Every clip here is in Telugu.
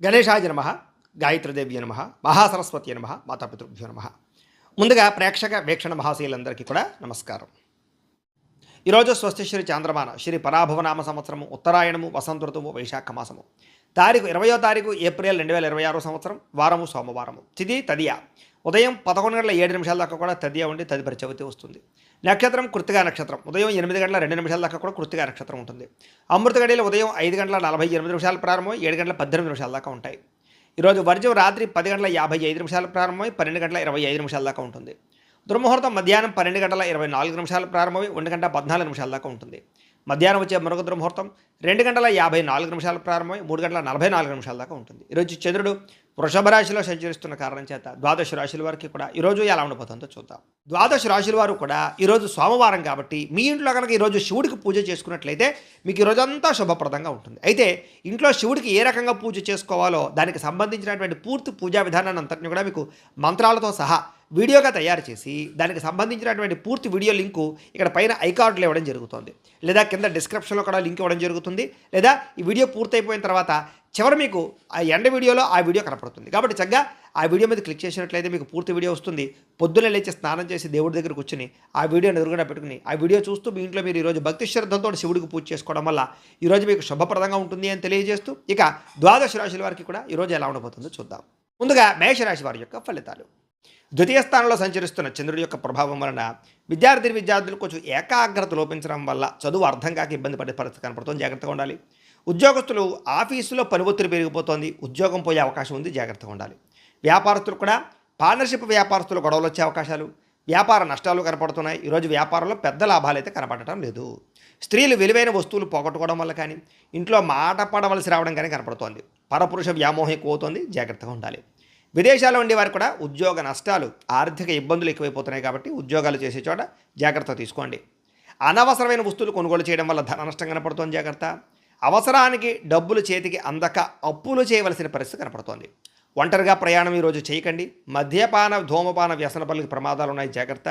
గణేశాయ నమః, గాయత్రీదేవ్య నమః, మహాసరస్వతి నమః, మాతాపితృభ్యో నమః. ముందుగా ప్రేక్షక వీక్షణ మహాశీలందరికీ కూడా నమస్కారం. ఈరోజు స్వస్తి శ్రీ చాంద్రమాన శ్రీ పరాభవనామ సంవత్సరము ఉత్తరాయణము వసంత ఋతువు వైశాఖ మాసము తారీఖు 20వ తారీఖు ఏప్రిల్ 2026 సంవత్సరం వారము సోమవారము. తిథి తదియ. ఉదయం 11:07 దాకా కూడా తదియ ఉండి తదుపరి చవితి వస్తుంది. నక్షత్రం కృత్తికా నక్షత్రం. ఉదయం 8:02 దాకా కూడా కృత్తికా నక్షత్రం ఉంటుంది. అమృత గడియలు ఉదయం 5:48 ప్రారంభమై 7:18 దాకా ఉంటాయి. ఈరోజు వర్జం రాత్రి 10:55 ప్రారంభమై 12:25 దాకా ఉంటుంది. దుర్ముహూర్తం మధ్యాహ్నం 12:24 ప్రారంభమై 1:14 దాకా ఉంటుంది. మధ్యాహ్నం వచ్చే మరొక దుర్ముహూర్తం 2:54 ప్రారంభమై 3:44 దాకా ఉంటుంది. ఈరోజు చంద్రుడు వృషభ రాశిలో సంచరిస్తున్న కారణం చేత ద్వాదశ రాశుల వారికి కూడా ఈరోజు ఎలా ఉండబోతుందో చూద్దాం. ద్వాదశ రాశుల వారు కూడా ఈరోజు సోమవారం కాబట్టి మీ ఇంట్లో కనుక ఈరోజు శివుడికి పూజ చేసుకున్నట్లయితే మీకు ఈరోజంతా శుభప్రదంగా ఉంటుంది. అయితే ఇంట్లో శివుడికి ఏ రకంగా పూజ చేసుకోవాలో దానికి సంబంధించినటువంటి పూర్తి పూజా విధానాన్ని అంతటిని కూడా మీకు మంత్రాలతో సహా వీడియోగా తయారు చేసి దానికి సంబంధించినటువంటి పూర్తి వీడియో లింకు ఇక్కడ పైన ఐకార్డులో ఇవ్వడం జరుగుతుంది, లేదా కింద డిస్క్రిప్షన్లో కూడా లింక్ ఇవ్వడం జరుగుతుంది, లేదా ఈ వీడియో పూర్తయిపోయిన తర్వాత చివరి మీకు ఆ ఎండ వీడియోలో ఆ వీడియో కనపడుతుంది. కాబట్టి చక్కగా ఆ వీడియో మీద క్లిక్ చేసినట్లయితే మీకు పూర్తి వీడియో వస్తుంది. పొద్దున్నే లేచి స్నానం చేసి దేవుడి దగ్గర కూర్చుని ఆ వీడియోని ఎదురుగా పెట్టుకుని ఆ వీడియో చూస్తూ మీ ఇంట్లో మీరు ఈరోజు భక్తి శ్రద్ధలతో శివుడికి పూజ చేసుకోవడం వల్ల ఈరోజు మీకు శుభప్రదంగా ఉంటుంది అని తెలియజేస్తూ ఇక ద్వాదశ రాశుల వారికి కూడా ఈరోజు ఎలా ఉండబోతుందో చూద్దాం. ముందుగా మేషరాశి వారి యొక్క ఫలితాలు. ద్వితీయ స్థానంలో సంచరిస్తున్న చంద్రుడి యొక్క ప్రభావం వలన విద్యార్థులు కొంచెం ఏకాగ్రత లోపించడం వల్ల చదువు అర్థం కాక ఇబ్బంది పడే పరిస్థితి కనపడుతుంది, జాగ్రత్తగా ఉండాలి. ఉద్యోగస్తులు ఆఫీసులో పని ఒత్తిడి పెరిగిపోతుంది, ఉద్యోగం పోయే అవకాశం ఉంది, జాగ్రత్తగా ఉండాలి. వ్యాపారస్తులు కూడా పార్ట్నర్షిప్ వ్యాపారస్తులు గొడవలు వచ్చే అవకాశాలు, వ్యాపార నష్టాలు కనపడుతున్నాయి. ఈరోజు వ్యాపారంలో పెద్ద లాభాలు అయితే కనపడటం లేదు. స్త్రీలు విలువైన వస్తువులు పోగొట్టుకోవడం వల్ల కానీ ఇంట్లో మాట పడవలసి రావడం కానీ కనపడుతోంది. పరపురుష వ్యామోహం ఎక్కువ అవుతుంది, జాగ్రత్తగా ఉండాలి. విదేశాల్లో ఉండే వారు కూడా ఉద్యోగ నష్టాలు, ఆర్థిక ఇబ్బందులు ఎక్కువైపోతున్నాయి కాబట్టి ఉద్యోగాలు చేసే చోట జాగ్రత్త తీసుకోండి. అనవసరమైన వస్తువులు కొనుగోలు చేయడం వల్ల ధన నష్టం కనపడుతోంది, జాగ్రత్త. అవసరానికి డబ్బులు చేతికి అందక అప్పులు చేయవలసిన పరిస్థితి కనపడుతోంది. ఒంటరిగా ప్రయాణం ఈరోజు చేయకండి. మద్యపాన ధూమపాన వ్యసన పనులకు ప్రమాదాలు ఉన్నాయి, జాగ్రత్త.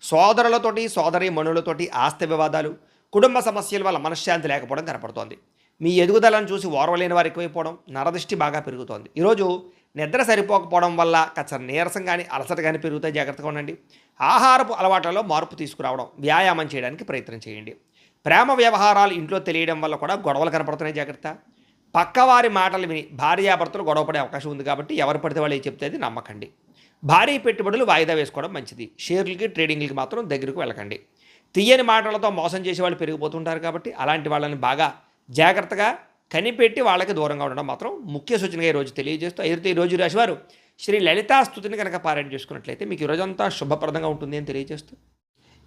సోదరులతోటి సోదరీ మణులతోటి ఆస్తి వివాదాలు, కుటుంబ సమస్యల వల్ల మనశ్శాంతి లేకపోవడం కనపడుతోంది. మీ ఎదుగుదలను చూసి ఓర్వలేని వారు ఎక్కువైపోవడం, నరదృష్టి బాగా పెరుగుతోంది. ఈరోజు నిద్ర సరిపోకపోవడం వల్ల కాస్త నీరసం కానీ అలసట కానీ పెరుగుతాయి, జాగ్రత్తగా ఉండండి. ఆహారపు అలవాట్లలో మార్పు తీసుకురావడం, వ్యాయామం చేయడానికి ప్రయత్నం చేయండి. ప్రేమ వ్యవహారాలు ఇంట్లో తెలియడం వల్ల కూడా గొడవలు కనపడుతున్నాయి, జాగ్రత్త. పక్కవారి మాటలు విని భార్యాభర్తలు గొడవపడే అవకాశం ఉంది కాబట్టి ఎవరు పడితే వాళ్ళు చెప్తే అది నమ్మకండి. భారీ పెట్టుబడులు వాయిదా వేసుకోవడం మంచిది. షేర్లకి ట్రేడింగ్లకి మాత్రం దగ్గరకు వెళ్ళకండి. తీయని మాటలతో మోసం చేసే వాళ్ళు పెరిగిపోతుంటారు కాబట్టి అలాంటి వాళ్ళని బాగా జాగ్రత్తగా కనిపెట్టి వాళ్ళకి దూరంగా ఉండడం మాత్రం ముఖ్య సూచనగా ఈరోజు తెలియజేస్తూ అయితే ఈరోజు రాశివారు శ్రీ లలితా స్తుతిని కనుక పారాయణ చేసుకున్నట్లయితే మీకు ఈరోజంతా శుభప్రదంగా ఉంటుంది అని తెలియజేస్తూ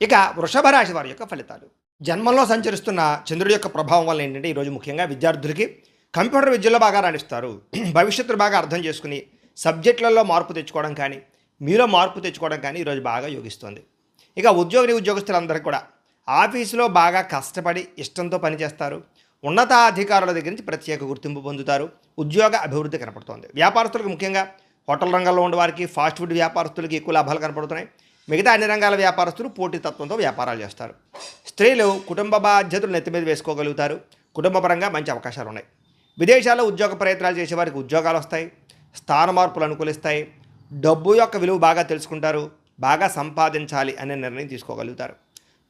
ఇక వృషభ రాశి వారి యొక్క ఫలితాలు. జన్మంలో సంచరిస్తున్న చంద్రుడి యొక్క ప్రభావం వల్ల ఏంటంటే ఈరోజు ముఖ్యంగా విద్యార్థులకి కంప్యూటర్ విద్యలో బాగా రాణిస్తారు. భవిష్యత్తును బాగా అర్థం చేసుకుని సబ్జెక్టులలో మార్పు తెచ్చుకోవడం కానీ మీలో మార్పు తెచ్చుకోవడం కానీ ఈరోజు బాగా యోగిస్తుంది. ఇక ఉద్యోగస్తులందరూ కూడా ఆఫీసులో బాగా కష్టపడి ఇష్టంతో పనిచేస్తారు. ఉన్నతాధికారుల దగ్గర నుంచి ప్రత్యేక గుర్తింపు పొందుతారు. ఉద్యోగ అభివృద్ధి కనపడుతోంది. వ్యాపారస్తులకు ముఖ్యంగా హోటల్ రంగంలో ఉండే వారికి, ఫాస్ట్ ఫుడ్ వ్యాపారస్తులకి ఎక్కువ లాభాలు కనపడుతున్నాయి. మిగతా అన్ని రంగాల వ్యాపారస్తులు పోటీతత్వంతో వ్యాపారాలు చేస్తారు. స్త్రీలు కుటుంబ బాధ్యతలు నెత్తి మీద వేసుకోగలుగుతారు. కుటుంబపరంగా మంచి అవకాశాలు ఉన్నాయి. విదేశాల్లో ఉద్యోగ ప్రయత్నాలు చేసేవారికి ఉద్యోగాలు వస్తాయి. స్థాన మార్పులు అనుకూలిస్తాయి. డబ్బు యొక్క విలువ బాగా తెలుసుకుంటారు. బాగా సంపాదించాలి అనే నిర్ణయం తీసుకోగలుగుతారు.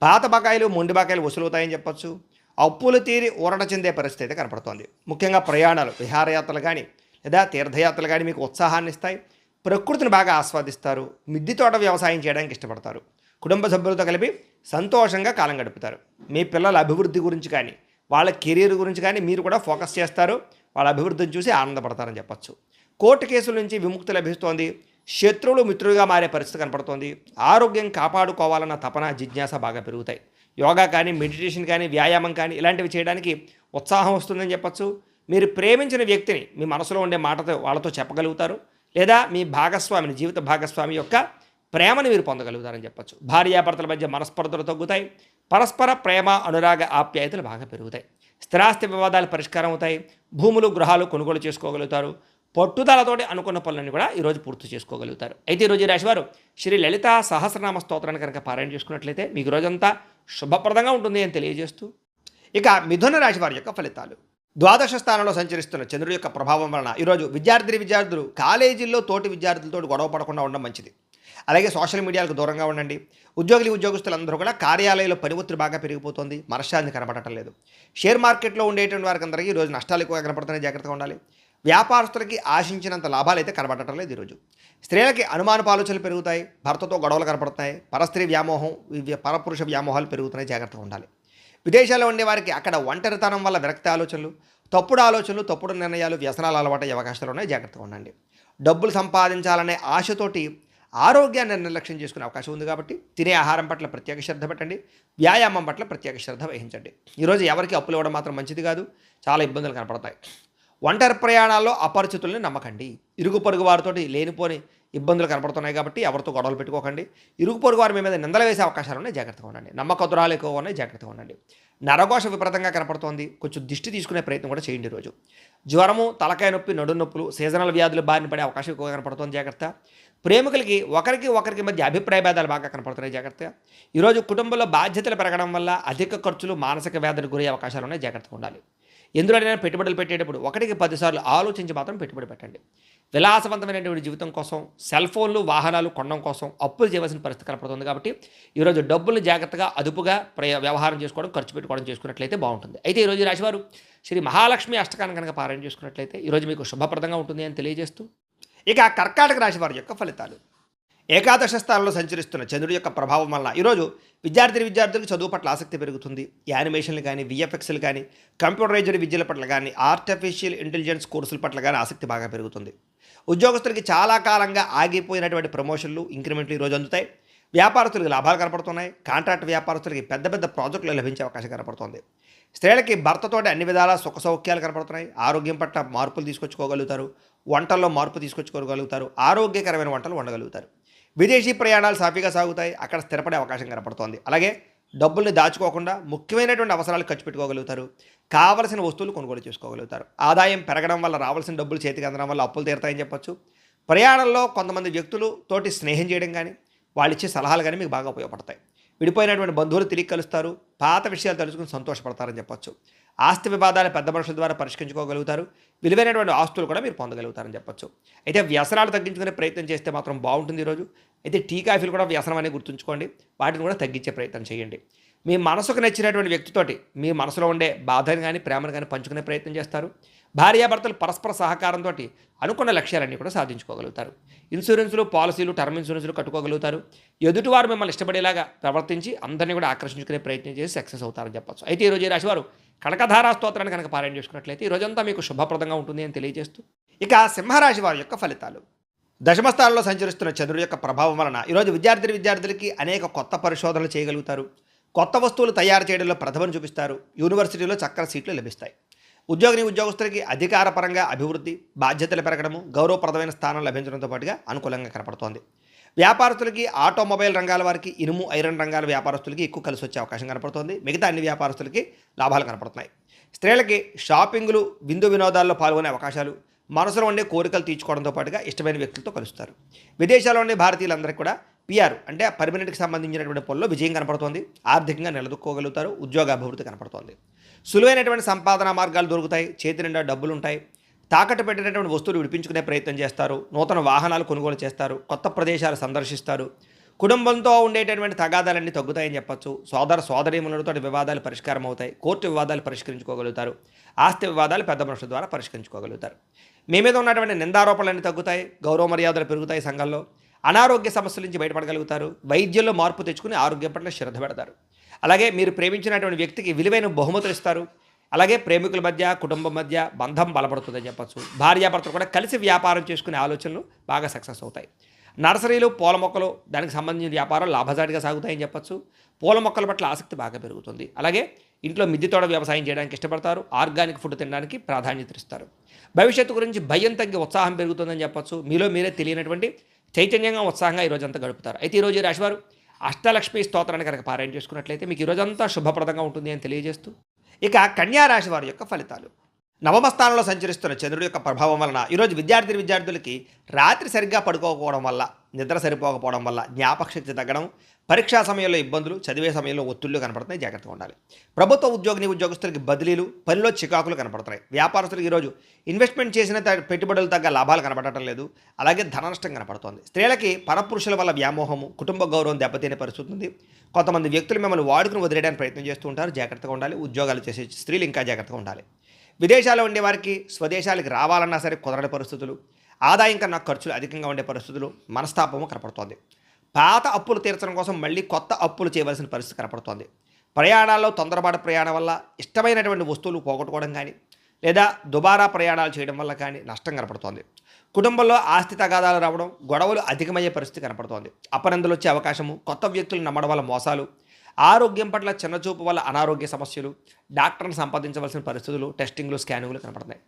పాత బకాయిలు మొండి బకాయిలు వసూలవుతాయని చెప్పొచ్చు. అప్పులు తీరి ఊరట చెందే పరిస్థితి అయితే కనపడుతోంది. ముఖ్యంగా ప్రయాణాలు, విహారయాత్రలు కానీ లేదా తీర్థయాత్రలు కానీ మీకు ఉత్సాహాన్ని ఇస్తాయి. ప్రకృతిని బాగా ఆస్వాదిస్తారు. మిద్దె తోట వ్యవసాయం చేయడానికి ఇష్టపడతారు. కుటుంబ సభ్యులతో కలిపి సంతోషంగా కాలం గడుపుతారు. మీ పిల్లల అభివృద్ధి గురించి కానీ వాళ్ళ కెరీర్ గురించి కానీ మీరు కూడా ఫోకస్ చేస్తారు. వాళ్ళ అభివృద్ధిని చూసి ఆనందపడతారని చెప్పచ్చు. కోర్టు కేసుల నుంచి విముక్తి లభిస్తోంది. శత్రువులు మిత్రులుగా మారే పరిస్థితి కనపడుతోంది. ఆరోగ్యం కాపాడుకోవాలన్న తపన, జిజ్ఞాస బాగా పెరుగుతాయి. యోగా కానీ, మెడిటేషన్ కానీ, వ్యాయామం కానీ ఇలాంటివి చేయడానికి ఉత్సాహం వస్తుందని చెప్పచ్చు. మీరు ప్రేమించిన వ్యక్తిని మీ మనసులో ఉండే మాటతో వాళ్ళతో చెప్పగలుగుతారు. లేదా మీ భాగస్వామిని, జీవిత భాగస్వామి యొక్క ప్రేమని మీరు పొందగలుగుతారని చెప్పచ్చు. భార్యాభర్తల మధ్య మనస్పర్ధలు తగ్గుతాయి. పరస్పర ప్రేమ, అనురాగ, ఆప్యాయతలు బాగా పెరుగుతాయి. స్థిరాస్తి వివాదాలు పరిష్కారం అవుతాయి. భూములు, గృహాలు కొనుగోలు చేసుకోగలుగుతారు. పట్టుదలతోటి అనుకున్న పనులను కూడా ఈరోజు పూర్తి చేసుకోగలుగుతారు. అయితే ఈరోజు ఈ రాశివారు శ్రీ లలితా సహస్రనామ స్తోత్రాన్ని కనుక పారాయణ చేసుకున్నట్లయితే మీకు రోజంతా శుభప్రదంగా ఉంటుంది అని తెలియజేస్తూ ఇక మిథున రాశి వారి యొక్క ఫలితాలు. ద్వాదశ స్థానంలో సంచరిస్తున్న చంద్రుడి యొక్క ప్రభావం వలన ఈరోజు విద్యార్థులు కాలేజీల్లో తోటి విద్యార్థులతో గొడవ పడకుండా ఉండడం మంచిది. అలాగే సోషల్ మీడియాలకు దూరంగా ఉండండి. ఉద్యోగస్తులందరూ కూడా కార్యాలయంలో పని ఒత్తిడి బాగా పెరిగిపోతుంది. మనశ్శాంతి కనబడటం లేదు. షేర్ మార్కెట్లో ఉండేటువంటి వారికి అందరికీ ఈరోజు నష్టాలు ఎక్కువగా కనపడుతున్నాయి, జాగ్రత్తగా ఉండాలి. వ్యాపారస్తులకి ఆశించినంత లాభాలు అయితే కనబడటం లేదు ఈరోజు. స్త్రీలకి అనుమానపు ఆలోచనలు పెరుగుతాయి. భర్తతో గొడవలు కనపడుతున్నాయి. పరస్త్రీ వ్యామోహం, పరపురుష వ్యామోహాలు పెరుగుతున్నాయి, జాగ్రత్తగా ఉండాలి. విదేశాల్లో ఉండే వారికి అక్కడ ఒంటరితనం వల్ల విరక్తి ఆలోచనలు, తప్పుడు నిర్ణయాలు, వ్యసనాలు అలవాటయ్యే అవకాశాలు ఉన్నాయి, జాగ్రత్తగా ఉండండి. డబ్బులు సంపాదించాలనే ఆశతోటి ఆరోగ్యాన్ని నిర్లక్ష్యం చేసుకునే అవకాశం ఉంది కాబట్టి తినే ఆహారం పట్ల ప్రత్యేక శ్రద్ధ పెట్టండి. వ్యాయామం పట్ల ప్రత్యేక శ్రద్ధ వహించండి. ఈరోజు ఎవరికి అప్పులు ఇవ్వడం మాత్రం మంచిది కాదు, చాలా ఇబ్బందులు కనపడతాయి. ఒంటరి ప్రయాణాల్లో అపరిచితుల్ని నమ్మకండి. ఇరుగు పొరుగు వారితోటి లేనిపోని ఇబ్బందులు కనపడుతున్నాయి కాబట్టి ఎవరితో గొడవలు పెట్టుకోకండి. ఇరుగు పొరుగు వారి మీద నిందలు వేసే అవకాశాలు ఉన్నాయి, జాగ్రత్తగా ఉండండి. నమ్మకద్రాలు ఎక్కువ ఉన్నాయి, జాగ్రత్తగా ఉండండి. నరఘోష విపరీతంగా కనపడుతోంది, కొంచెం దిష్టి తీసుకునే ప్రయత్నం కూడా చేయండి. ఈరోజు జ్వరము, తలకాయ నొప్పి, నడుము నొప్పులు, సీజనల్ వ్యాధులు బారిన పడే అవకాశం ఎక్కువగా కనపడుతోంది, జాగ్రత్త. ప్రేమికులకి ఒకరికి మధ్య అభిప్రాయ భేదాలు బాగా కనపడుతున్నాయి, జాగ్రత్త. ఈరోజు కుటుంబంలో బాధ్యతలు పెరగడం వల్ల అధిక ఖర్చులు, మానసిక వ్యాధులకు గురయ్యే అవకాశాలు ఉన్నాయి, జాగ్రత్తగా ఉండాలి. ఎందులోనైనా పెట్టుబడులు పెట్టేటప్పుడు 1-10 సార్లు ఆలోచించి మాత్రం పెట్టుబడి పెట్టండి. విలాసవంతమైనటువంటి జీవితం కోసం, సెల్ ఫోన్లు, వాహనాలు కొనడం కోసం అప్పులు చేయవలసిన పరిస్థితి కనపడుతుంది కాబట్టి ఈరోజు డబ్బులు జాగ్రత్తగా అదుపుగా వ్యవహారం చేసుకోవడం, ఖర్చు పెట్టుకోవడం చేసుకున్నట్లయితే బాగుంటుంది. అయితే ఈరోజు రాశివారు శ్రీ మహాలక్ష్మి అష్టకాన్ని కనుక పారాయణ చేసుకున్నట్లయితే ఈరోజు మీకు శుభప్రదంగా ఉంటుంది అని తెలియజేస్తూ, ఇక కర్కాటక రాశి వారి యొక్క ఫలితాలు. ఏకాదశ స్థానంలో సంచరిస్తున్న చంద్రుడి యొక్క ప్రభావం వలన ఈరోజు విద్యార్థులకు చదువు పట్ల ఆసక్తి పెరుగుతుంది. యానిమేషన్లు కానీ, విఎఫ్ఎక్స్లు కానీ, కంప్యూటరైజ్డ్ విద్యల పట్ల కానీ, ఆర్టిఫిషియల్ ఇంటెలిజెన్స్ కోర్సుల పట్ల కానీ ఆసక్తి బాగా పెరుగుతుంది. ఉద్యోగస్తులకి చాలా కాలంగా ఆగిపోయినటువంటి ప్రమోషన్లు, ఇంక్రిమెంట్లు ఈరోజు అందుతాయి. వ్యాపారస్తులకు లాభాలు కనపడుతున్నాయి. కాంట్రాక్ట్ వ్యాపారస్తులకి పెద్ద ప్రాజెక్టులు లభించే అవకాశం కనపడుతుంది. స్త్రీలకి భర్తతోటి అన్ని విధాల సుఖ సౌఖ్యాలు కనపడుతున్నాయి. ఆరోగ్యం పట్ల మార్పులు తీసుకొచ్చుకోగలుగుతారు. వంటల్లో మార్పు తీసుకొచ్చుకోగలుగుతారు. ఆరోగ్యకరమైన వంటలు వండగలుగుతారు. విదేశీ ప్రయాణాలు సాఫీగా సాగుతాయి. అక్కడ స్థిరపడే అవకాశం కనపడుతోంది. అలాగే డబ్బుల్ని దాచుకోకుండా ముఖ్యమైనటువంటి అవసరాలు ఖర్చు పెట్టుకోగలుగుతారు. కావలసిన వస్తువులు కొనుగోలు చేసుకోగలుగుతారు. ఆదాయం పెరగడం వల్ల, రావాల్సిన డబ్బులు చేతికి అందడం వల్ల అప్పులు తీరుతాయని చెప్పొచ్చు. ప్రయాణంలో కొంతమంది వ్యక్తులు తోటి స్నేహం చేయడం కానీ, వాళ్ళు ఇచ్చే సలహాలు కానీ మీకు బాగా ఉపయోగపడతాయి. విడిపోయినటువంటి బంధువులు తిరిగి కలుస్తారు. పాత విషయాలు తెలుసుకుని సంతోషపడతారని చెప్పొచ్చు. ఆస్తి వివాదాలు పెద్ద మనుషుల ద్వారా పరిష్కరించుకోగలుగుతారు. విలువైనటువంటి ఆస్తులు కూడా మీరు పొందగలుగుతారని చెప్పొచ్చు. అయితే వ్యసనాలు తగ్గించుకునే ప్రయత్నం చేస్తే మాత్రం బాగుంటుంది ఈరోజు. అయితే టీ కాఫీలు కూడా వ్యసనం అనేది గుర్తుంచుకోండి. వాటిని కూడా తగ్గించే ప్రయత్నం చేయండి. మీ మనసుకు నచ్చినటువంటి వ్యక్తితోటి మీ మనసులో ఉండే బాధను కానీ, ప్రేమను కానీ పంచుకునే ప్రయత్నం చేస్తారు. భార్యాభర్తలు పరస్పర సహకారంతో అనుకున్న లక్ష్యాలన్నీ కూడా సాధించుకోగలుగుతారు. ఇన్సూరెన్సులు, పాలసీలు, టర్మ్ ఇన్సూరెన్సులు కట్టుకోగలుగుతారు. ఎదుటివారు మిమ్మల్ని ఇష్టపడేలాగా ప్రవర్తించి అందరినీ కూడా ఆకర్షించుకునే ప్రయత్నం చేసి సక్సెస్ అవుతారని చెప్పచ్చు. అయితే ఈరోజు ఈ రాశివారు కనకధారా స్తోత్రాన్ని కనుక పారాయణ చేసుకున్నట్లయితే ఈ రోజంతా మీకు శుభప్రదంగా ఉంటుంది అని తెలియజేస్తూ, ఇక సింహరాశి వారి యొక్క ఫలితాలు. దశమస్థానంలో సంచరిస్తున్న చంద్రుడి యొక్క ప్రభావం వలన ఈరోజు విద్యార్థులకి అనేక కొత్త పరిశోధనలు చేయగలుగుతారు. కొత్త వస్తువులు తయారు చేయడంలో ప్రతిభను చూపిస్తారు. యూనివర్సిటీలో చక్కని సీట్లు లభిస్తాయి. ఉద్యోగస్తులకి అధికారపరంగా అభివృద్ధి, బాధ్యతలు పెరగడము, గౌరవప్రదమైన స్థానం లభించడంతో పాటుగా అనుకూలంగా కనపడుతోంది. వ్యాపారస్తులకి, ఆటోమొబైల్ రంగాల వారికి, ఇనుము, ఐరన్ రంగాల వ్యాపారస్తులకి ఎక్కువ కలిసి వచ్చే అవకాశం కనపడుతోంది. మిగతా అన్ని వ్యాపారస్తులకి లాభాలు కనపడుతున్నాయి. స్త్రీలకి షాపింగ్లు, విందు వినోదాల్లో పాల్గొనే అవకాశాలు, మనసులో ఉండే కోరికలు తీర్చుకోవడంతో పాటుగా ఇష్టమైన వ్యక్తులతో కలుస్తారు. విదేశాల్లో ఉండే భారతీయులందరికీ కూడా పిఆర్ అంటే పర్మనెంట్కి సంబంధించినటువంటి పనుల్లో విజయం కనపడుతోంది. ఆర్థికంగా నిలదొక్కోగలుగుతారు. ఉద్యోగ అభివృద్ధి కనపడుతోంది. సులువైనటువంటి సంపాదన మార్గాలు దొరుకుతాయి. చేతి నిండా డబ్బులు ఉంటాయి. తాకట్టు పెట్టినటువంటి వస్తువులు విడిపించుకునే ప్రయత్నం చేస్తారు. నూతన వాహనాలు కొనుగోలు చేస్తారు. కొత్త ప్రదేశాలు సందర్శిస్తారు. కుటుంబంతో ఉండేటటువంటి తగాదాలన్నీ తగ్గుతాయని చెప్పచ్చు. సోదరీమణులతో వివాదాలు పరిష్కారం అవుతాయి. కోర్టు వివాదాలు పరిష్కరించుకోగలుగుతారు. ఆస్తి వివాదాలు పెద్ద మనుషుల ద్వారా పరిష్కరించుకోగలుగుతారు. మీ మీద ఉన్నటువంటి నిందారోపణలన్నీ తగ్గుతాయి. గౌరవ మర్యాదలు పెరుగుతాయి. సంఘంలో అనారోగ్య సమస్యల నుంచి బయటపడగలుగుతారు. వైద్యంలో మార్పు తెచ్చుకుని ఆరోగ్యం పట్ల శ్రద్ధ పెడతారు. అలాగే మీరు ప్రేమించినటువంటి వ్యక్తికి విలువైన బహుమతులు ఇస్తారు. అలాగే ప్రేమికుల మధ్య, కుటుంబం మధ్య బంధం బలపడుతుందని చెప్పచ్చు. భార్యాభర్తలు కూడా కలిసి వ్యాపారం చేసుకునే ఆలోచనలు బాగా సక్సెస్ అవుతాయి. నర్సరీలు, పూల మొక్కలు, దానికి సంబంధించిన వ్యాపారం లాభసాటిగా సాగుతాయని చెప్పచ్చు. పూల మొక్కల పట్ల ఆసక్తి బాగా పెరుగుతుంది. అలాగే ఇంట్లో మిద్దె తోట వ్యవసాయం చేయడానికి ఇష్టపడతారు. ఆర్గానిక్ ఫుడ్ తినడానికి ప్రాధాన్యత ఇస్తారు. భవిష్యత్తు గురించి భయం తగ్గి ఉత్సాహం పెరుగుతుందని చెప్పచ్చు. మీలో మీరే తెలియనటువంటి చైతన్యంగా, ఉత్సాహంగా ఈ రోజంతా గడుపుతారు. అయితే ఈరోజు రాశివారు అష్టలక్ష్మి స్తోత్రాన్ని కనుక పారాయణ చేసుకున్నట్లయితే మీకు ఈ రోజంతా శుభప్రదంగా ఉంటుంది అని తెలియజేస్తూ, ఇక కన్యా రాశి వారి యొక్క ఫలితాలు. నవమ స్థానంలో సంచరిస్తున్న చంద్రుడి యొక్క ప్రభావం వలన ఈరోజు విద్యార్థులకి రాత్రి సరిగ్గా పడుకోకపోవడం వల్ల, నిద్ర సరిపోకపోవడం వల్ల జ్ఞాపకశక్తి తగ్గడం, పరీక్షా సమయంలో ఇబ్బందులు, చదివే సమయంలో ఒత్తిళ్లు కనపడుతున్నాయి. జాగ్రత్తగా ఉండాలి. ప్రభుత్వ ఉద్యోగస్తులకి బదిలీలు, పనిలో చికాకులు కనపడుతున్నాయి. వ్యాపారస్తులకు ఈరోజు ఇన్వెస్ట్మెంట్ చేసిన పెట్టుబడులు తగ్గ లాభాలు కనపడటం లేదు. అలాగే ధన నష్టం కనపడుతోంది. స్త్రీలకి పరపురుషుల వల్ల వ్యామోహము, కుటుంబ గౌరవం దెబ్బతినే పరిస్థితి ఉంది. కొంతమంది వ్యక్తులు మిమ్మల్ని వాడుకుని వదిలేయడానికి ప్రయత్నం చేస్తూ ఉంటారు. జాగ్రత్తగా ఉండాలి. ఉద్యోగాలు చేసే స్త్రీలు ఇంకా జాగ్రత్తగా ఉండాలి. విదేశాల్లో ఉండే వారికి స్వదేశాలకు రావాలన్నా సరే కుదరని పరిస్థితులు, ఆదాయం కన్నా ఖర్చులు అధికంగా ఉండే పరిస్థితులు, మనస్తాపము కనపడుతోంది. పాత అప్పులు తీర్చడం కోసం మళ్ళీ కొత్త అప్పులు చేయవలసిన పరిస్థితి కనపడుతోంది. ప్రయాణాల్లో తొందరపాటు ప్రయాణం వల్ల ఇష్టమైనటువంటి వస్తువులు పోగొట్టుకోవడం కానీ, లేదా దుబారా ప్రయాణాలు చేయడం వల్ల కానీ నష్టం కనపడుతోంది. కుటుంబంలో ఆస్తి తగాదాలు రావడం, గొడవలు అధికమయ్యే పరిస్థితి కనపడుతోంది. అపనందులు వచ్చే అవకాశము, కొత్త వ్యక్తులు నమ్మడం వల్ల మోసాలు, ఆరోగ్యం పట్ల చిన్నచూపు వల్ల అనారోగ్య సమస్యలు, డాక్టర్ని సంపాదించవలసిన పరిస్థితులు, టెస్టింగ్లు, స్కానింగ్లు కనపడుతున్నాయి.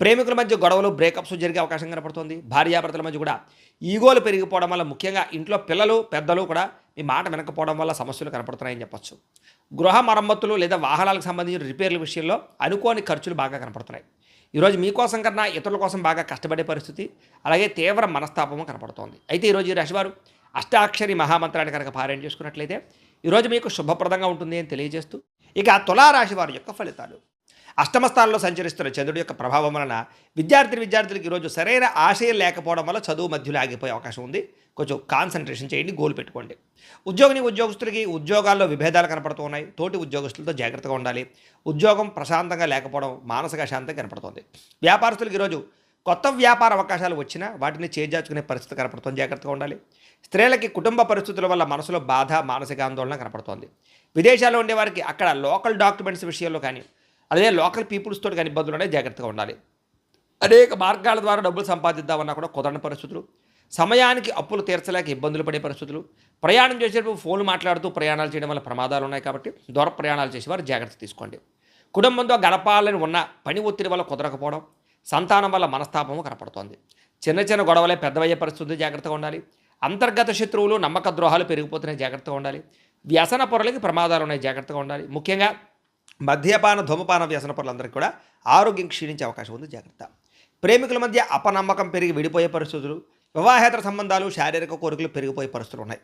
ప్రేమికుల మధ్య గొడవలు, బ్రేకప్స్ జరిగే అవకాశం కనపడుతుంది. భార్యాభర్తల మధ్య కూడా ఈగోలు పెరిగిపోవడం వల్ల, ముఖ్యంగా ఇంట్లో పిల్లలు పెద్దలు కూడా మీ మాట వినకపోవడం వల్ల సమస్యలు కనపడుతున్నాయని చెప్పొచ్చు. గృహ మరమ్మతులు లేదా వాహనాలకు సంబంధించిన రిపేర్ల విషయంలో అనుకోని ఖర్చులు బాగా కనపడుతున్నాయి. ఈరోజు మీకోసం కన్నా ఇతరుల కోసం బాగా కష్టపడే పరిస్థితి, అలాగే తీవ్ర మనస్తాపము కనపడుతోంది. అయితే ఈరోజు ఈ రాశివారు అష్టాక్షరి మహామంత్రాన్ని కనుక పారాయణ చేసుకున్నట్లయితే ఈరోజు మీకు శుభప్రదంగా ఉంటుంది అని తెలియజేస్తూ, ఇక తులారాశి వారి యొక్క ఫలితాలు. అష్టమ స్థానంలో సంచరిస్తున్న చంద్రుడి యొక్క ప్రభావం వలన విద్యార్థులకి ఈరోజు సరైన ఆశయం లేకపోవడం వల్ల చదువు మధ్యలో ఆగిపోయే అవకాశం ఉంది. కొంచెం కాన్సన్ట్రేషన్ చేయండి, గోల్ పెట్టుకోండి. ఉద్యోగస్తులకి ఉద్యోగాల్లో విభేదాలు కనపడుతూ ఉన్నాయి. తోటి ఉద్యోగస్తులతో జాగ్రత్తగా ఉండాలి. ఉద్యోగం ప్రశాంతంగా లేకపోవడం, మానసిక అశాంతి కనపడుతుంది. వ్యాపారస్తులకు ఈరోజు కొత్త వ్యాపార అవకాశాలు వచ్చినా వాటిని చేజార్చుకునే పరిస్థితి కనపడుతుంది. జాగ్రత్తగా ఉండాలి. స్త్రీలకి కుటుంబ పరిస్థితుల వల్ల మనసులో బాధ, మానసిక ఆందోళన కనపడుతోంది. విదేశాల్లో ఉండేవారికి అక్కడ లోకల్ డాక్యుమెంట్స్ విషయంలో కానీ, అదే లోకల్ పీపుల్స్ తోటి కానీ ఇబ్బందులు ఉన్నాయి. జాగ్రత్తగా ఉండాలి. అనేక మార్గాల ద్వారా డబ్బులు సంపాదిద్దామన్నా కూడా కుదరని పరిస్థితులు, సమయానికి అప్పులు తీర్చలేక ఇబ్బందులు పడే పరిస్థితులు, ప్రయాణం చేసేటప్పుడు ఫోన్లు మాట్లాడుతూ ప్రయాణాలు చేయడం వల్ల ప్రమాదాలు ఉన్నాయి. కాబట్టి దూర ప్రయాణాలు చేసేవారు జాగ్రత్త తీసుకోండి. కుటుంబంతో గడపాలని ఉన్న పని ఒత్తిడి వల్ల కుదరకపోవడం, సంతానం వల్ల మనస్తాపము కనపడుతోంది. చిన్న చిన్న గొడవలే పెద్దవయ్యే పరిస్థితి. జాగ్రత్తగా ఉండాలి. అంతర్గత శత్రువులు, నమ్మక ద్రోహాలు పెరిగిపోతున్నాయి. జాగ్రత్తగా ఉండాలి. వ్యసన పొరలకి ప్రమాదాలు ఉన్నాయి. జాగ్రత్తగా ఉండాలి. ముఖ్యంగా మద్యపాన, ధూమపాన వ్యసన పొరలందరికీ కూడా ఆరోగ్యం క్షీణించే అవకాశం ఉంది. జాగ్రత్త. ప్రేమికుల మధ్య అపనమ్మకం పెరిగి విడిపోయే పరిస్థితులు, వివాహేతర సంబంధాలు, శారీరక కోరికలు పెరిగిపోయే పరిస్థితులు ఉన్నాయి.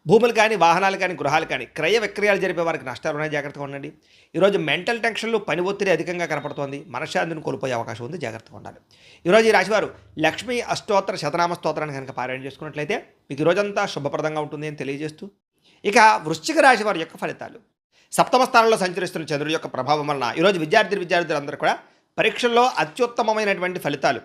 భూములు కానీ, వాహనాలు కానీ, గృహాలు కానీ క్రయ విక్రయాలు జరిపే వారికి నష్టాలు ఉన్నాయి. జాగ్రత్తగా ఉండండి. ఈరోజు మెంటల్ టెన్షన్లు, పని ఒత్తిడి అధికంగా కనపడుతోంది. మనశ్శాంతిని కోల్పోయే అవకాశం ఉంది. జాగ్రత్తగా ఉండాలి. ఈరోజు ఈ రాశివారు లక్ష్మీ అష్టోత్తర శతనామ స్తోత్రాన్ని కనుక పారాయణ చేసుకున్నట్లయితే మీకు ఈరోజంతా శుభప్రదంగా ఉంటుంది అని తెలియజేస్తూ, ఇక వృశ్చిక రాశి వారి యొక్క ఫలితాలు. సప్తమ స్థానంలో సంచరిస్తున్న చంద్రుడి యొక్క ప్రభావం వలన ఈరోజు విద్యార్థులందరూ కూడా పరీక్షల్లో అత్యుత్తమమైనటువంటి ఫలితాలు,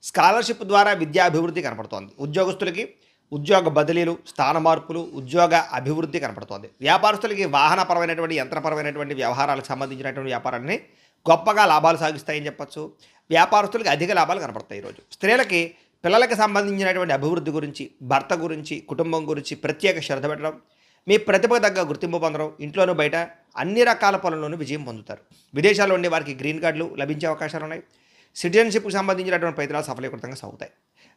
స్కాలర్షిప్ ద్వారా విద్యాభివృద్ధి కనపడుతోంది. ఉద్యోగస్తులకి ఉద్యోగ బదిలీలు, స్థాన మార్పులు, ఉద్యోగ అభివృద్ధి కనపడుతోంది. వ్యాపారస్తులకి వాహనపరమైనటువంటి, యంత్రపరమైనటువంటి వ్యవహారాలకు సంబంధించినటువంటి వ్యాపారాన్ని గొప్పగా లాభాలు సాగిస్తాయని చెప్పచ్చు. వ్యాపారస్తులకి అధిక లాభాలు కనపడతాయి. ఈరోజు స్త్రీలకి పిల్లలకి సంబంధించినటువంటి అభివృద్ధి గురించి, భర్త గురించి, కుటుంబం గురించి ప్రత్యేక శ్రద్ధ పెట్టడం, మీ ప్రతిభకు తగ్గ గుర్తింపు పొందడం, ఇంట్లోనూ బయట అన్ని రకాల పనుల్లోనూ విజయం పొందుతారు. విదేశాల్లో ఉండే వారికి గ్రీన్ కార్డులు లభించే అవకాశాలు ఉన్నాయి. సిటిజన్షిప్కి సంబంధించినటువంటి ప్రయత్నాలు సఫలీకృతంగా సాగుతాయి.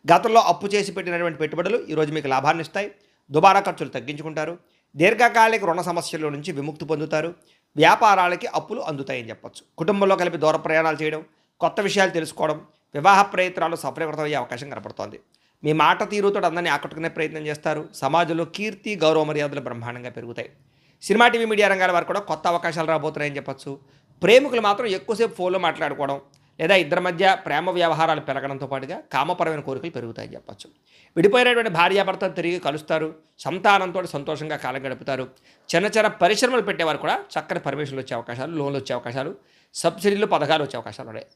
గతంలో అప్పు చేసి పెట్టినటువంటి పెట్టుబడులు ఈరోజు మీకు లాభాన్ని ఇస్తాయి. దుబారా ఖర్చులు తగ్గించుకుంటారు. దీర్ఘకాలిక రుణ సమస్యల నుంచి విముక్తి పొందుతారు. వ్యాపారాలకి అప్పులు అందుతాయని చెప్పొచ్చు. కుటుంబంలో కలిపి దూర ప్రయాణాలు చేయడం, కొత్త విషయాలు తెలుసుకోవడం, వివాహ ప్రయత్నాలు సఫలీకృతమయ్యే అవకాశం కనపడుతోంది. మీ మాట తీరుతో అందరినీ ఆకట్టుకునే ప్రయత్నం చేస్తారు. సమాజంలో కీర్తి, గౌరవ మర్యాదలు బ్రహ్మాండంగా పెరుగుతాయి. సినిమా, టీవీ, మీడియా రంగాల వారు కూడా కొత్త అవకాశాలు రాబోతున్నాయని చెప్పొచ్చు. ప్రేమికులు మాత్రం ఎక్కువసేపు ఫోన్లో మాట్లాడుకోవడం, లేదా ఇద్దరి మధ్య ప్రేమ వ్యవహారాలు పెరగడంతో పాటుగా కామపరమైన కోరికలు పెరుగుతాయని చెప్పచ్చు. విడిపోయినటువంటి భార్యాభర్తలు తిరిగి కలుస్తారు. సంతానంతో సంతోషంగా కాలం గడుపుతారు. చిన్న చిన్న పరిశ్రమలు పెట్టేవారు కూడా చక్కని పర్మిషన్లు వచ్చే అవకాశాలు, లోన్లు వచ్చే అవకాశాలు, సబ్సిడీలు, పథకాలు వచ్చే అవకాశాలు ఉన్నాయి.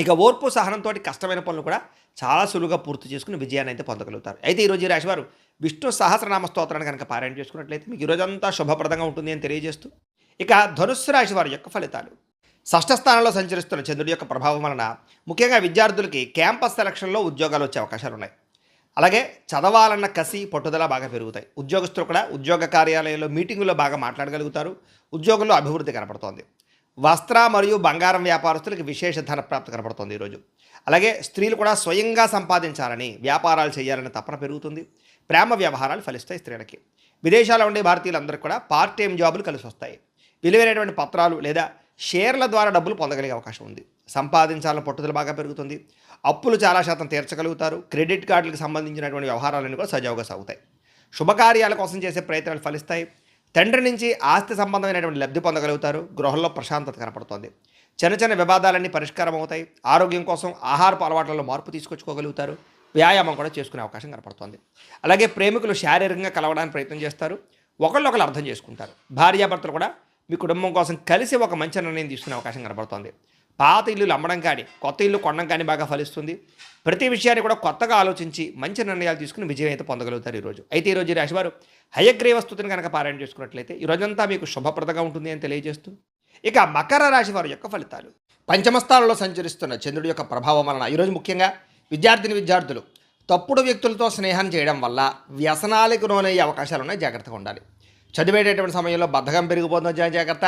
ఇక ఓర్పు సహనంతో కష్టమైన పనులు కూడా చాలా సులువుగా పూర్తి చేసుకుని విజయాన్ని అయితే పొందగలుగుతారు. అయితే ఈరోజు ఈ రాశివారు విష్ణు సహస్రనామ స్తోత్రాన్ని కనుక పారాయణ చేసుకున్నట్లయితే మీకు ఈరోజంతా శుభప్రదంగా ఉంటుంది అని తెలియజేస్తూ, ఇక ధనుస్సు రాశి వారి యొక్క ఫలితాలు. షష్ఠ స్థానంలో సంచరిస్తున్న చంద్రుడి యొక్క ప్రభావం వలన ముఖ్యంగా విద్యార్థులకి క్యాంపస్ సెలక్షన్లో ఉద్యోగాలు వచ్చే అవకాశాలు ఉన్నాయి. అలాగే చదవాలన్న కసి, పట్టుదల బాగా పెరుగుతాయి. ఉద్యోగస్తులు కూడా ఉద్యోగ కార్యాలయంలో మీటింగుల్లో బాగా మాట్లాడగలుగుతారు. ఉద్యోగంలో అభివృద్ధి కనపడుతోంది. వస్త్ర మరియు బంగారం వ్యాపారస్తులకి విశేష ధన ప్రాప్తి కనపడుతుంది ఈరోజు. అలాగే స్త్రీలు కూడా స్వయంగా సంపాదించాలని, వ్యాపారాలు చేయాలని తపన పెరుగుతుంది. ప్రేమ వ్యవహారాలు ఫలిస్తాయి స్త్రీలకి. విదేశాల్లో ఉండే భారతీయులందరికీ కూడా పార్ట్ టైం జాబులు కలిసి వస్తాయి. విలువైనటువంటి పత్రాలు లేదా షేర్ల ద్వారా డబ్బులు పొందగలిగే అవకాశం ఉంది. సంపాదించాలని పట్టుదల బాగా పెరుగుతుంది. అప్పులు చాలా శాతం తీర్చగలుగుతారు. క్రెడిట్ కార్డులకు సంబంధించినటువంటి వ్యవహారాలన్నీ కూడా సజావుగా సాగుతాయి. శుభకార్యాల కోసం చేసే ప్రయత్నాలు ఫలిస్తాయి. తండ్రి నుంచి ఆస్తి సంబంధమైనటువంటి లబ్ధి పొందగలుగుతారు. గృహంలో ప్రశాంతత కనపడుతోంది. చిన్న చిన్న వివాదాలన్నీ పరిష్కారం అవుతాయి. ఆరోగ్యం కోసం ఆహారపు అలవాట్లలో మార్పు తీసుకొచ్చుకోగలుగుతారు. వ్యాయామం కూడా చేసుకునే అవకాశం కనపడుతోంది. అలాగే ప్రేమికులు శారీరకంగా కలవడానికి ప్రయత్నం చేస్తారు. ఒకళ్ళొకరు అర్థం చేసుకుంటారు. భార్యాభర్తలు కూడా మీ కుటుంబం కోసం కలిసి ఒక మంచి నిర్ణయం తీసుకునే అవకాశం కనపడుతోంది. పాత ఇల్లులు అమ్మడం కానీ కొత్త ఇల్లు కొనడం కానీ బాగా ఫలిస్తుంది. ప్రతి విషయాన్ని కూడా కొత్తగా ఆలోచించి మంచి నిర్ణయాలు తీసుకుని విజయం అయితే పొందగలుగుతారు ఈరోజు. అయితే ఈరోజు ఈ రాశివారు హయగ్రీవ స్తుతిని కనుక పారాయణ చేసుకున్నట్లయితే ఈ రోజంతా మీకు శుభప్రదంగా ఉంటుంది అని తెలియజేస్తూ, ఇక మకర రాశి వారి యొక్క ఫలితాలు. పంచమస్థానంలో సంచరిస్తున్న చంద్రుడి యొక్క ప్రభావం వలన ఈరోజు ముఖ్యంగా విద్యార్థులు తప్పుడు వ్యక్తులతో స్నేహం చేయడం వల్ల వ్యసనాలకు లోనయ్యే అవకాశాలు ఉన్నాయి. జాగ్రత్తగా ఉండాలి. చదివేటటువంటి సమయంలో బద్ధకం పెరిగిపోతుందో జాగ్రత్త.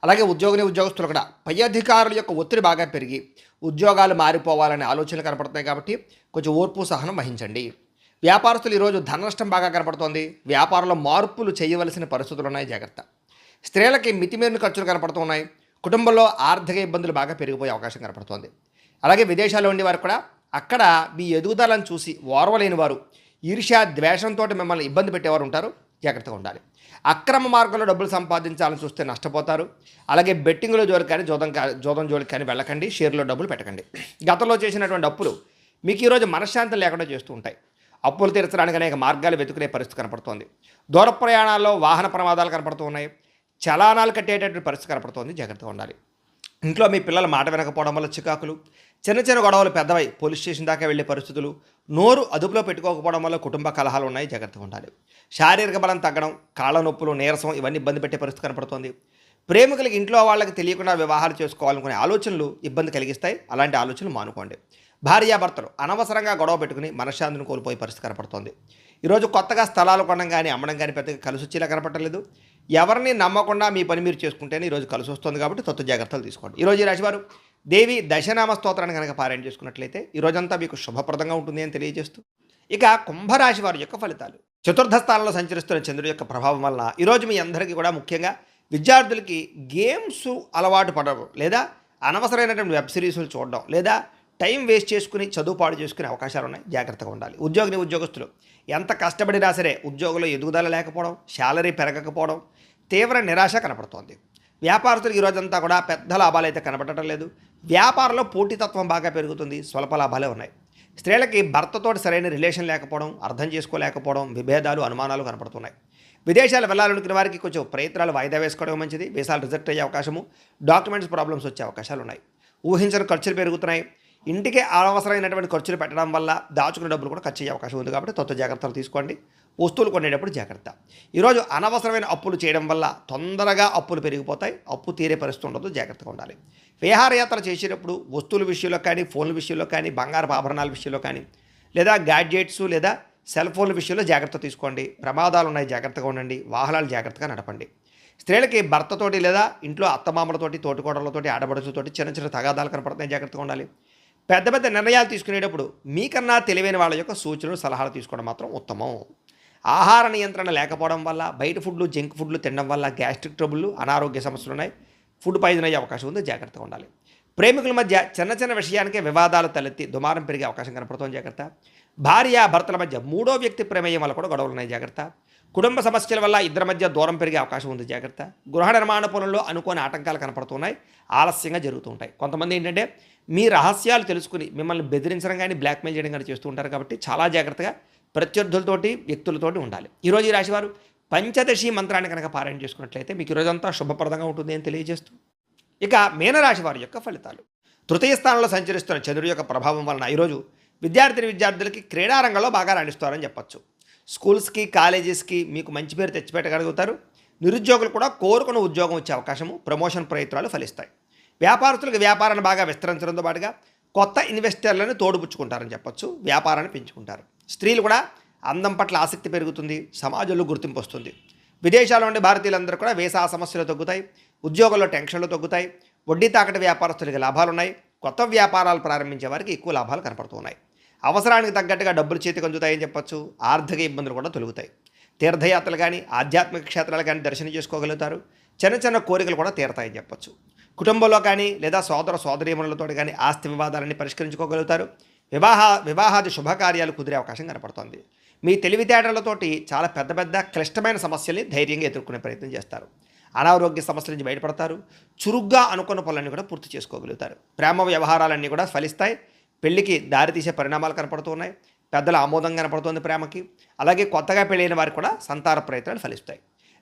అలాగే ఉద్యోగస్తులు కూడా పై అధికారుల యొక్క ఒత్తిడి బాగా పెరిగి ఉద్యోగాలు మారిపోవాలనే ఆలోచనలు కనపడుతున్నాయి. కాబట్టి కొంచెం ఓర్పు సహనం వహించండి. వ్యాపారస్తులు ఈరోజు ధన నష్టం బాగా కనపడుతోంది. వ్యాపారంలో మార్పులు చేయవలసిన పరిస్థితులు ఉన్నాయి. జాగ్రత్త. స్త్రీలకి మితిమీరిన ఖర్చులు కనపడుతున్నాయి. కుటుంబంలో ఆర్థిక ఇబ్బందులు బాగా పెరిగిపోయే అవకాశం కనపడుతోంది. అలాగే విదేశాల్లో ఉండేవారు కూడా అక్కడ మీ ఎదుగుదలను చూసి ఓర్వలేని వారు ఈర్ష్య ద్వేషంతో మిమ్మల్ని ఇబ్బంది పెట్టేవారు ఉంటారు. జాగ్రత్తగా ఉండాలి. అక్రమ మార్గంలో డబ్బులు సంపాదించాలని చూస్తే నష్టపోతారు. అలాగే బెట్టింగ్లో జోలికి కానీ జోదం జోలికి కానీ వెళ్ళకండి. షేర్లో డబ్బులు పెట్టకండి. గతంలో చేసినటువంటి అప్పులు మీకు ఈరోజు మనశ్శాంతి లేకుండా చేస్తూ ఉంటాయి. అప్పులు తీర్చడానికి అనేక మార్గాలు వెతుకునే పరిస్థితి కనపడుతోంది. దూర ప్రయాణాల్లో వాహన ప్రమాదాలు కనపడుతూ ఉన్నాయి. చలానాలు కట్టేటటువంటి పరిస్థితి కనపడుతోంది. జాగ్రత్తగా ఉండాలి. ఇంట్లో మీ పిల్లల మాట వినకపోవడం వల్ల చికాకులు, చిన్న చిన్న గొడవలు పెద్దవై పోలీస్ స్టేషన్ దాకా వెళ్ళే పరిస్థితులు, నోరు అదుపులో పెట్టుకోకపోవడం వల్ల కుటుంబ కలహాలు ఉన్నాయి. జాగ్రత్తగా ఉండాలి. శారీరక బలం తగ్గడం, కాళ్ళ నొప్పులు, నీరసం ఇవన్నీ ఇబ్బంది పెట్టే పరిస్థితి కనపడుతోంది. ప్రేమికులకి ఇంట్లో వాళ్ళకి తెలియకుండా వివాహాలు చేసుకోవాలనుకునే ఆలోచనలు ఇబ్బంది కలిగిస్తాయి. అలాంటి ఆలోచనలు మానుకోండి. భార్యాభర్తలు అనవసరంగా గొడవ పెట్టుకుని మనశ్శాంతిని కోల్పోయే పరిస్థితి కనపడుతోంది. ఈరోజు కొత్తగా స్థలాలు కొనడం కానీ అమ్మడం కానీ పెద్దగా కలిసి వచ్చేలా కనపడలేదు. ఎవరిని నమ్మకుండా మీ పని మీరు చేసుకుంటేనే ఈరోజు కలిసి వస్తుంది. కాబట్టి తత్వ జాగ్రత్తలు తీసుకోండి. ఈరోజు ఈ రాశివారు దేవి దశనామ స్తోత్రాన్ని కనుక పారాయణ చేసుకున్నట్లయితే ఈ రోజంతా మీకు శుభప్రదంగా ఉంటుంది అని తెలియజేస్తూ, ఇక కుంభరాశి వారి యొక్క ఫలితాలు. చతుర్థ స్థానంలో సంచరిస్తున్న చంద్రుడి యొక్క ప్రభావం వలన ఈరోజు మీ అందరికీ కూడా ముఖ్యంగా విద్యార్థులకి గేమ్స్ అలవాటు పడడం, లేదా అనవసరమైనటువంటి వెబ్ సిరీస్లు చూడడం, లేదా టైం వేస్ట్ చేసుకుని చదువు పాడు చేసుకునే అవకాశాలు ఉన్నాయి. జాగ్రత్తగా ఉండాలి. ఉద్యోగస్తులు ఎంత కష్టపడినా సరే ఉద్యోగంలో ఎదుగుదల లేకపోవడం, శాలరీ పెరగకపోవడం, తీవ్ర నిరాశ కనపడుతోంది. వ్యాపారస్తులకు ఈరోజంతా కూడా పెద్ద లాభాలు అయితే కనపడటం లేదు. వ్యాపారంలో పోటీతత్వం బాగా పెరుగుతుంది. స్వల్ప లాభాలే ఉన్నాయి. స్త్రీలకి భర్తతో సరైన రిలేషన్ లేకపోవడం, అర్థం చేసుకోలేకపోవడం, విభేదాలు, అనుమానాలు కనపడుతున్నాయి. విదేశాలు వెళ్ళాలనుకునే వారికి కొంచెం ప్రయత్నాలు వాయిదా వేసుకోవడం మంచిది. వీసాలు రిజెక్ట్ అయ్యే అవకాశము, డాక్యుమెంట్స్ ప్రాబ్లమ్స్ వచ్చే అవకాశాలు ఉన్నాయి. ఊహించని ఖర్చులు పెరుగుతున్నాయి. ఇంటికే అనవసరమైనటువంటి ఖర్చులు పెట్టడం వల్ల దాచుకునే డబ్బులు కూడా ఖర్చు అయ్యే అవకాశం ఉంది. కాబట్టి తొత్త జాగ్రత్తలు తీసుకోండి. వస్తువులు కొనేటప్పుడు జాగ్రత్త. ఈరోజు అనవసరమైన అప్పులు చేయడం వల్ల తొందరగా అప్పులు పెరిగిపోతాయి. అప్పు తీరే పరిస్థితి ఉండదు. జాగ్రత్తగా ఉండాలి. విహారయాత్ర చేసేటప్పుడు వస్తువుల విషయంలో కానీ, ఫోన్ల విషయంలో కానీ, బంగారపు ఆభరణాల విషయంలో కానీ, లేదా గ్యాడ్జెట్స్ లేదా సెల్ ఫోన్ల విషయంలో జాగ్రత్త తీసుకోండి. ప్రమాదాలు ఉన్నాయి. జాగ్రత్తగా ఉండండి. వాహనాలు జాగ్రత్తగా నడపండి. స్త్రీలకి భర్తతోటి లేదా ఇంట్లో అత్తమామలతోటి, తోటికోడలతోటి, ఆడబడుచుతోటి చిన్న చిన్న తగాదాలు కనపడుతున్నాయి. జాగ్రత్తగా ఉండాలి. పెద్ద పెద్ద నిర్ణయాలు తీసుకునేటప్పుడు మీకన్నా తెలివైన వాళ్ళ యొక్క సూచనలు, సలహాలు తీసుకోవడం మాత్రం ఉత్తమం. ఆహార నియంత్రణ లేకపోవడం వల్ల, బయట ఫుడ్లు, జంక్ ఫుడ్లు తినడం వల్ల గ్యాస్ట్రిక్ ట్రబుల్, అనారోగ్య సమస్యలు ఉన్నాయి. ఫుడ్ పాయిజన్ అయ్యే అవకాశం ఉంది. జాగ్రత్తగా ఉండాలి. ప్రేమికుల మధ్య చిన్న చిన్న విషయానికే వివాదాలు తలెత్తి దుమారం పెరిగే అవకాశం కనపడుతుంది. జాగ్రత్త. భార్య భర్తల మధ్య మూడో వ్యక్తి ప్రమేయం వల్ల కూడా గొడవలు ఉన్నాయి. జాగ్రత్త. కుటుంబ సమస్యల వల్ల ఇద్దరి మధ్య దూరం పెరిగే అవకాశం ఉంది. జాగ్రత్త. గృహ నిర్మాణ పనుల్లో అనుకోని ఆటంకాలు కనపడుతున్నాయి. ఆలస్యంగా జరుగుతూ ఉంటాయి. కొంతమంది ఏంటంటే మీ రహస్యాలు తెలుసుకుని మిమ్మల్ని బెదిరించడం కానీ, బ్లాక్మెయిల్ చేయడం కానీ చేస్తూ ఉంటారు. కాబట్టి చాలా జాగ్రత్తగా ప్రత్యర్థులతోటి, వ్యక్తులతోటి ఉండాలి. ఈరోజు ఈ రాశివారు పంచదశి మంత్రాన్ని కనుక పారాయణ చేసుకున్నట్లయితే మీకు ఈరోజంతా శుభప్రదంగా ఉంటుంది అని తెలియజేస్తూ, ఇక మీనరాశి వారి యొక్క ఫలితాలు. తృతీయ స్థానంలో సంచరిస్తున్న చంద్రుడి యొక్క ప్రభావం వలన ఈరోజు విద్యార్థులకి క్రీడారంగంలో బాగా రాణిస్తారని చెప్పచ్చు. స్కూల్స్కి, కాలేజెస్కి మీకు మంచి పేరు తెచ్చిపెట్టగలుగుతారు. నిరుద్యోగులు కూడా కోరుకున్న ఉద్యోగం వచ్చే అవకాశము, ప్రమోషన్ ప్రయత్నాలు ఫలిస్తాయి. వ్యాపారస్తులకు వ్యాపారాన్ని బాగా విస్తరించడంతో పాటుగా కొత్త ఇన్వెస్టర్లను తోడుపుచ్చుకుంటారని చెప్పచ్చు. వ్యాపారాన్ని పెంచుకుంటారు. స్త్రీలు కూడా అందం పట్ల ఆసక్తి పెరుగుతుంది. సమాజంలో గుర్తింపు వస్తుంది. విదేశాల్లో ఉండే భారతీయులందరూ కూడా వీసా సమస్యలు తగ్గుతాయి. ఉద్యోగంలో టెన్షన్లు తగ్గుతాయి. వడ్డీ తాకటి వ్యాపారస్తులకి లాభాలు ఉన్నాయి. కొత్త వ్యాపారాలు ప్రారంభించే వారికి ఎక్కువ లాభాలు కనపడుతున్నాయి. అవసరానికి తగ్గట్టుగా డబ్బులు చేతికి అందుతాయని చెప్పచ్చు. ఆర్థిక ఇబ్బందులు కూడా తొలుగుతాయి. తీర్థయాత్రలు కానీ, ఆధ్యాత్మిక క్షేత్రాలు కానీ దర్శనం చేసుకోగలుగుతారు. చిన్న చిన్న కోరికలు కూడా తీరతాయని చెప్పచ్చు. కుటుంబంలో కానీ లేదా సోదర సోదరీమణులతో కానీ ఆస్తి వివాదాలన్నీ పరిష్కరించుకోగలుగుతారు. వివాహాది శుభకార్యాలు కుదిరే అవకాశం కనపడుతోంది. మీ తెలివితేటలతోటి చాలా పెద్ద పెద్ద క్లిష్టమైన సమస్యల్ని ధైర్యంగా ఎదుర్కొనే ప్రయత్నం చేస్తారు. అనారోగ్య సమస్యల నుంచి బయటపడతారు. చురుగ్గా అనుకున్న పనులన్నీ కూడా పూర్తి చేసుకోగలుగుతారు. ప్రేమ వ్యవహారాలన్నీ కూడా ఫలిస్తాయి. పెళ్లికి దారితీసే పరిణామాలు కనపడుతున్నాయి. పెద్దల ఆమోదం కనపడుతుంది ప్రేమకి. అలాగే కొత్తగా పెళ్ళైన వారికి కూడా సంతాన ప్రయత్నాలు ఫలిస్తాయి.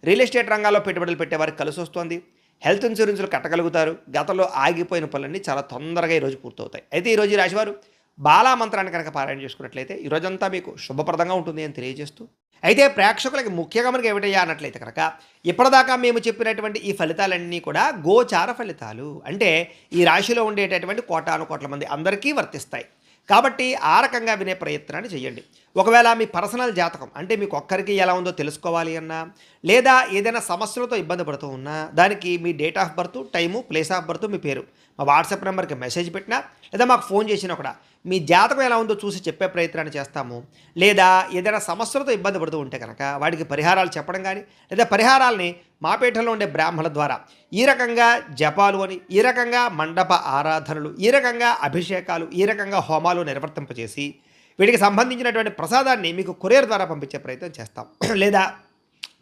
రియల్ ఎస్టేట్ రంగాల్లో పెట్టుబడులు పెట్టే వారికి కలిసి వస్తుంది. హెల్త్ ఇన్సూరెన్స్లు కట్టగలుగుతారు. గతంలో ఆగిపోయిన పనులన్నీ చాలా తొందరగా ఈరోజు పూర్తవుతాయి. అయితే ఈరోజు ఈ రాశివారు బాలా మంత్రాన్ని కనుక పారాయణ చేసుకున్నట్లయితే ఈరోజంతా మీకు శుభప్రదంగా ఉంటుంది అని తెలియజేస్తూ, అయితే ప్రేక్షకులకి ముఖ్యంగా మనకి ఏమిటయ్యా అన్నట్లయితే కనుక ఇప్పటిదాకా మేము చెప్పినటువంటి ఈ ఫలితాలన్నీ కూడా గోచార ఫలితాలు, అంటే ఈ రాశిలో ఉండేటటువంటి కోటాను కోట్ల మంది అందరికీ వర్తిస్తాయి. కాబట్టి ఆ రకంగా వినే ప్రయత్నాన్ని చేయండి. ఒకవేళ మీ పర్సనల్ జాతకం అంటే మీకు ఒక్కరికి ఎలా ఉందో తెలుసుకోవాలి అన్నా, లేదా ఏదైనా సమస్యలతో ఇబ్బంది పడుతూ ఉన్నా, దానికి మీ date of birth, time, place of birth, మీ పేరు మా వాట్సాప్ నెంబర్కి మెసేజ్ పెట్టినా, లేదా మాకు ఫోన్ చేసినా కూడా మీ జాతకం ఎలా ఉందో చూసి చెప్పే ప్రయత్నాన్ని చేస్తాము. లేదా ఏదైనా సమస్యలతో ఇబ్బంది పడుతూ ఉంటే కనుక వాటికి పరిహారాలు చెప్పడం కానీ, లేదా పరిహారాలని మా పీఠంలో ఉండే బ్రాహ్మణుల ద్వారా ఈ రకంగా జపాలు అని, ఈ రకంగా మండప ఆరాధనలు, ఈ రకంగా అభిషేకాలు, ఈ రకంగా హోమాలు నిర్వర్తింపచేసి వీటికి సంబంధించినటువంటి ప్రసాదాన్ని మీకు కొరియర్ ద్వారా పంపించే ప్రయత్నం చేస్తాం. లేదా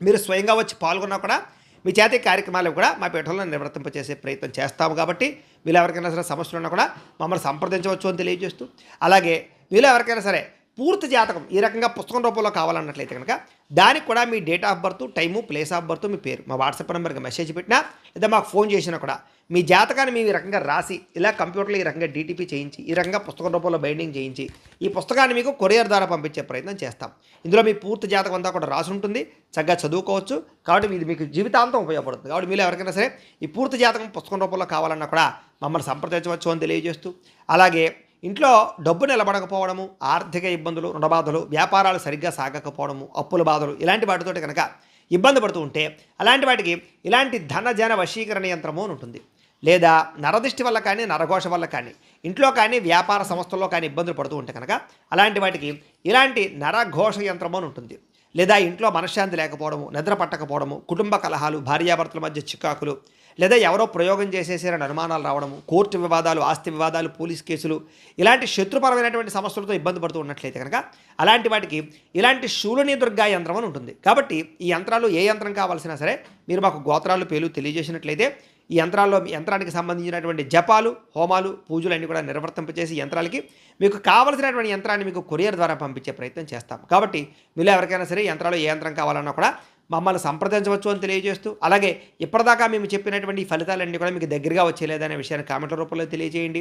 మీరు స్వయంగా వచ్చి పాల్గొన్నా కూడా మీ చేతి కార్యక్రమాలు కూడా మా పీఠంలో నిర్వర్తింపచేసే ప్రయత్నం చేస్తాము. కాబట్టి మీరు ఎవరికైనా సరే సమస్యలు ఉన్నా కూడా మమ్మల్ని సంప్రదించవచ్చు అని తెలియజేస్తూ, అలాగే మీరు ఎవరికైనా సరే పూర్తి జాతకం ఈ రకంగా పుస్తకం రూపంలో కావాలన్నట్లయితే కనుక దానికి కూడా మీ date of birth, time, place of birth, మీ పేరు మా వాట్సాప్ నెంబర్కి మెసేజ్ పెట్టినా, లేదా మాకు ఫోన్ చేసినా కూడా మీ జాతకాన్ని మేము ఈ రకంగా రాసి ఇలా కంప్యూటర్లో ఈ రకంగా డీటీపీ చేయించి ఈ రకంగా పుస్తకం రూపంలో బైండింగ్ చేయించి ఈ పుస్తకాన్ని మీకు కొరియర్ ద్వారా పంపించే ప్రయత్నం చేస్తాం. ఇందులో మీ పూర్తి జాతకం అంతా కూడా రాసి ఉంటుంది. చక్కగా చదువుకోవచ్చు. కాబట్టి ఇది మీకు జీవితాంతం ఉపయోగపడుతుంది. కాబట్టి మీరు ఎవరికైనా సరే ఈ పూర్తి జాతకం పుస్తకం రూపంలో కావాలన్నా కూడా మమ్మల్ని సంప్రదించవచ్చు అని తెలియజేస్తూ, అలాగే ఇంట్లో డబ్బు నిలబడకపోవడము, ఆర్థిక ఇబ్బందులు, రుణబాధలు, వ్యాపారాలు సరిగ్గా సాగకపోవడము, అప్పుల బాధలు ఇలాంటి వాటితోటి కనుక ఇబ్బంది పడుతూ ఉంటే అలాంటి వాటికి ఇలాంటి ధనజన వశీకరణ యంత్రము అని ఉంటుంది. లేదా నరదిష్టి వల్ల కానీ, నరఘోష వల్ల కానీ, ఇంట్లో కానీ, వ్యాపార సంస్థల్లో కానీ ఇబ్బందులు పడుతూ ఉంటే కనుక అలాంటి వాటికి ఇలాంటి నరఘోష యంత్రము అని ఉంటుంది. లేదా ఇంట్లో మనశ్శాంతి లేకపోవడము, నిద్ర పట్టకపోవడము, కుటుంబ కలహాలు, భార్యాభర్తల మధ్య చికాకులు, లేదా ఎవరో ప్రయోగం చేసేసారని అనుమానాలు రావడము, కోర్టు వివాదాలు, ఆస్తి వివాదాలు, పోలీస్ కేసులు ఇలాంటి శత్రుపరమైనటువంటి సమస్యలతో ఇబ్బంది పడుతూ ఉన్నట్లయితే కనుక అలాంటి వాటికి ఇలాంటి శూలిని దుర్గా యంత్రం అని ఉంటుంది. కాబట్టి ఈ యంత్రాలు ఏ యంత్రం కావాల్సినా సరే మీరు మాకు గోత్రాలు పేర్లు తెలియజేసినట్లయితే ఈ యంత్రానికి సంబంధించినటువంటి జపాలు, హోమాలు, పూజలు అన్నీ కూడా నిర్వర్తింపచేసి యంత్రాలకి మీకు కావలసినటువంటి యంత్రాన్ని మీకు కొరియర్ ద్వారా పంపించే ప్రయత్నం చేస్తాం. కాబట్టి మీరు ఎవరికైనా సరే యంత్రాలు ఏ యంత్రం కావాలన్నా కూడా మమ్మల్ని సంప్రదించవచ్చు అని తెలియజేస్తూ, అలాగే ఇప్పటిదాకా మేము చెప్పినటువంటి ఫలితాలన్నీ కూడా మీకు దగ్గరగా వచ్చేలేదనే విషయాన్ని కామెంట్ల రూపంలో తెలియజేయండి.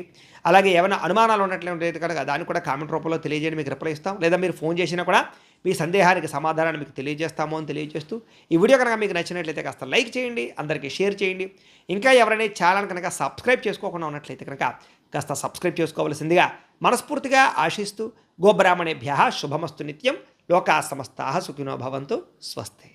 అలాగే ఏమైనా అనుమానాలు ఉన్నట్లయితే కనుక దాన్ని కూడా కామెంట్ రూపంలో తెలియజేయండి, మీకు రిప్లై ఇస్తాం. లేదా మీరు ఫోన్ చేసినా కూడా మీ సందేహానికి సమాధానాన్ని మీకు తెలియజేస్తాము అని తెలియజేస్తూ, ఈ వీడియో కనుక మీకు నచ్చినట్లయితే కాస్త లైక్ చేయండి, అందరికీ షేర్ చేయండి. ఇంకా ఎవరైనా ఛానల్ కనుక సబ్స్క్రైబ్ చేసుకోకుండా ఉన్నట్లయితే కనుక కాస్త సబ్స్క్రైబ్ చేసుకోవాల్సిందిగా మనస్ఫూర్తిగా ఆశిస్తూ, గోబ్రాహ్మణేభ్యః శుభమస్తు నిత్యం. లోకా సమస్తాః సుఖినో భవంతు. స్వస్తి.